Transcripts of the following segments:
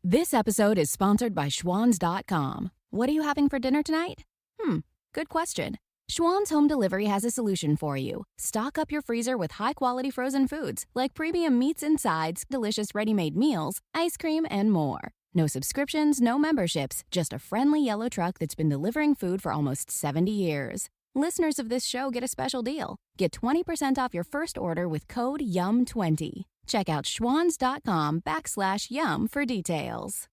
This episode is sponsored by Schwans.com. What are you having for dinner tonight? Good question. Schwans Home Delivery has a solution for you. Stock up your freezer with high-quality frozen foods like premium meats and sides, delicious ready-made meals, ice cream, and more. No subscriptions, no memberships, just a friendly yellow truck that's been delivering food for almost 70 years. Listeners of this show get a special deal. Get 20% off your first order with code YUM20. Check out schwans.com/YUM for details.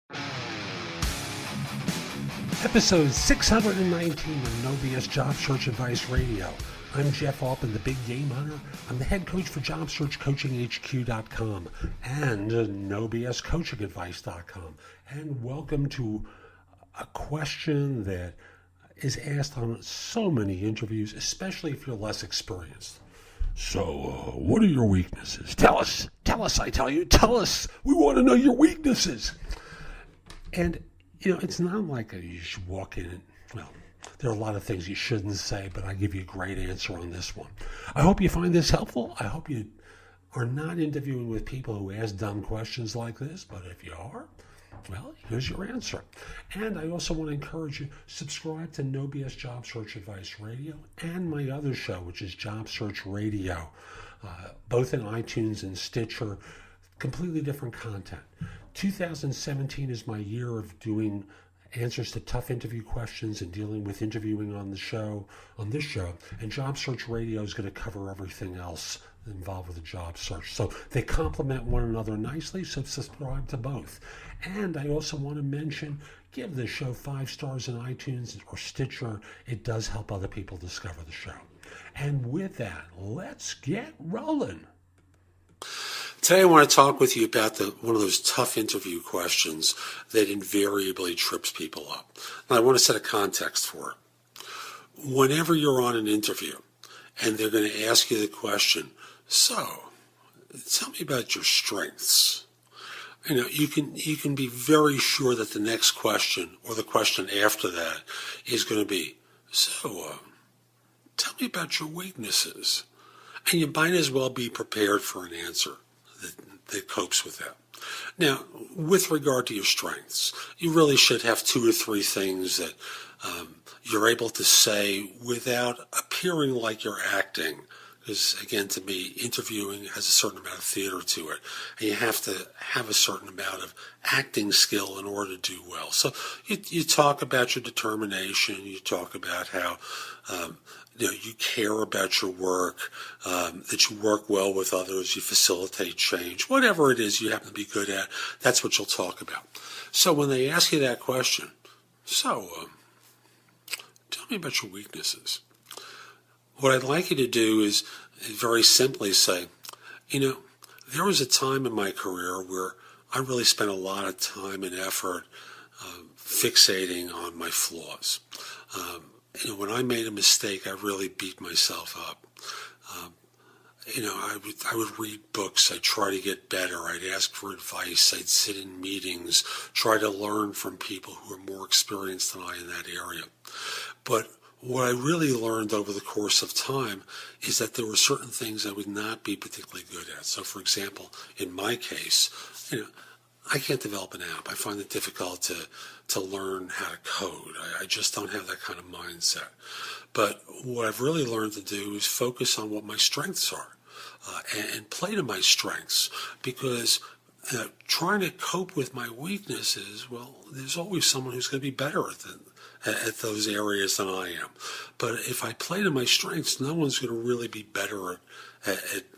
Episode 619 of No BS Job Search Advice Radio. I'm Jeff Altman, the Big Game Hunter. I'm the head coach for JobSearch.Coaching.HQ.com and NoBSCoachingAdvice.com. And welcome to a question that is asked on so many interviews, especially if you're less experienced. So, what are your weaknesses? Tell us, I tell you, tell us. We want to know your weaknesses. And it's not like you should walk in and, there are a lot of things you shouldn't say, but I give you a great answer on this one. I hope you find this helpful. I hope you are not interviewing with people who ask dumb questions like this, but if you are, well, here's your answer. And I also want to encourage you, subscribe to No BS Job Search Advice Radio and my other show, which is Job Search Radio, both in iTunes and Stitcher, completely different content. 2017 is my year of doing answers to tough interview questions and dealing with interviewing on this show. And Job Search Radio is going to cover everything else involved with the job search. So they complement one another nicely, so subscribe to both. And I also want to mention, give the show 5 stars in iTunes or Stitcher. It does help other people discover the show. And with that, let's get rolling. Today I want to talk with you about one of those tough interview questions that invariably trips people up. And I want to set a context for it. Whenever you're on an interview and they're going to ask you the question, so tell me about your strengths. You can be very sure that the next question or the question after that is going to be, so tell me about your weaknesses. And you might as well be prepared for an answer that copes with that. Now, with regard to your strengths, you really should have 2 or 3 things that you're able to say without appearing like you're acting. Because, again, to me, interviewing has a certain amount of theater to it. And you have to have a certain amount of acting skill in order to do well. So you talk about your determination. You talk about how you care about your work, that you work well with others, you facilitate change. Whatever it is you happen to be good at, that's what you'll talk about. So when they ask you that question, tell me about your weaknesses. What I'd like you to do is very simply say, there was a time in my career where I really spent a lot of time and effort fixating on my flaws. When I made a mistake, I really beat myself up. I would read books. I'd try to get better. I'd ask for advice. I'd sit in meetings, try to learn from people who are more experienced than I in that area. But what I really learned over the course of time is that there were certain things I would not be particularly good at. So, for example, in my case, I can't develop an app. I find it difficult to learn how to code. I just don't have that kind of mindset. But what I've really learned to do is focus on what my strengths are and play to my strengths, because trying to cope with my weaknesses, well, there's always someone who's going to be better at those areas than I am. But if I play to my strengths, no one's going to really be better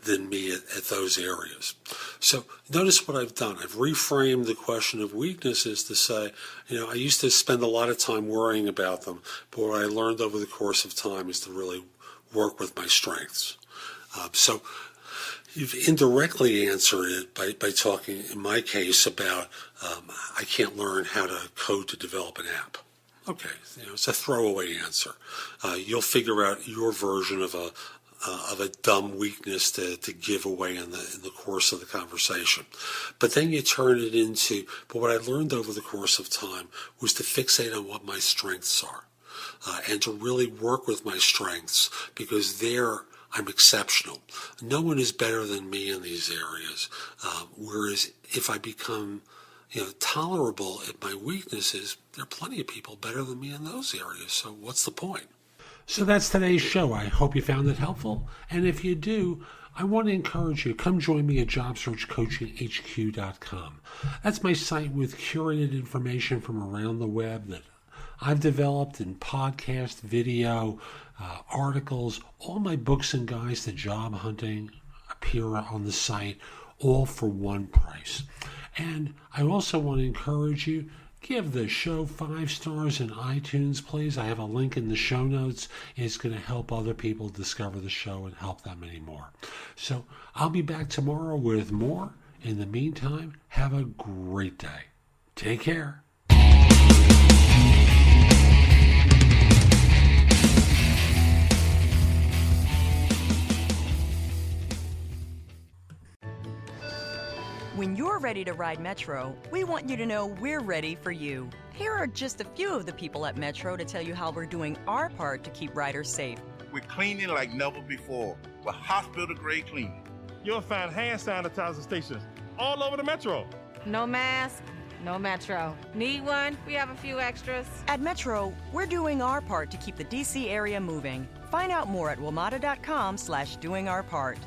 than me at those areas. So notice what I've done. I've reframed the question of weaknesses to say, I used to spend a lot of time worrying about them, but what I learned over the course of time is to really work with my strengths. So you've indirectly answered it by talking, in my case, about I can't learn how to code to develop an app. Okay, it's a throwaway answer. You'll figure out your version of a dumb weakness to give away in the course of the conversation. But then you turn it into, but what I learned over the course of time was to fixate on what my strengths are and to really work with my strengths, because there I'm exceptional. No one is better than me in these areas. Whereas if I become tolerable at my weaknesses, there are plenty of people better than me in those areas. So what's the point? So that's today's show. I hope you found it helpful. And if you do, I want to encourage you, come join me at JobSearch.CoachingHQ.com. That's my site with curated information from around the web that I've developed in podcast, video, articles. All my books and guides to job hunting appear on the site, all for one price. And I also want to encourage you, give the show 5 stars in iTunes, please. I have a link in the show notes. It's going to help other people discover the show and help them anymore. So I'll be back tomorrow with more. In the meantime, have a great day. Take care. When you're ready to ride Metro, we want you to know we're ready for you. Here are just a few of the people at Metro to tell you how we're doing our part to keep riders safe. We're cleaning like never before with hospital-grade cleaning. You'll find hand sanitizer stations all over the Metro. No mask, no Metro. Need one? We have a few extras. At Metro, we're doing our part to keep the D.C. area moving. Find out more at WMATA.com/doingourpart.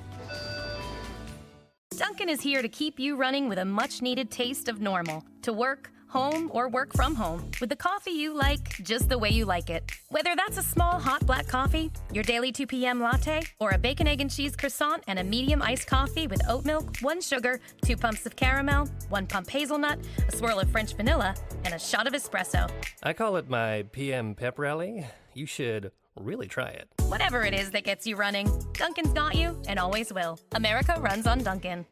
Dunkin' is here to keep you running with a much-needed taste of normal. To work, home, or work from home, with the coffee you like just the way you like it. Whether that's a small hot black coffee, your daily 2 p.m. latte, or a bacon, egg, and cheese croissant and a medium iced coffee with oat milk, 1 sugar, 2 pumps of caramel, 1 pump hazelnut, a swirl of French vanilla, and a shot of espresso. I call it my PM pep rally. You should really try it. Whatever it is that gets you running, Dunkin's got you and always will. America runs on Dunkin'.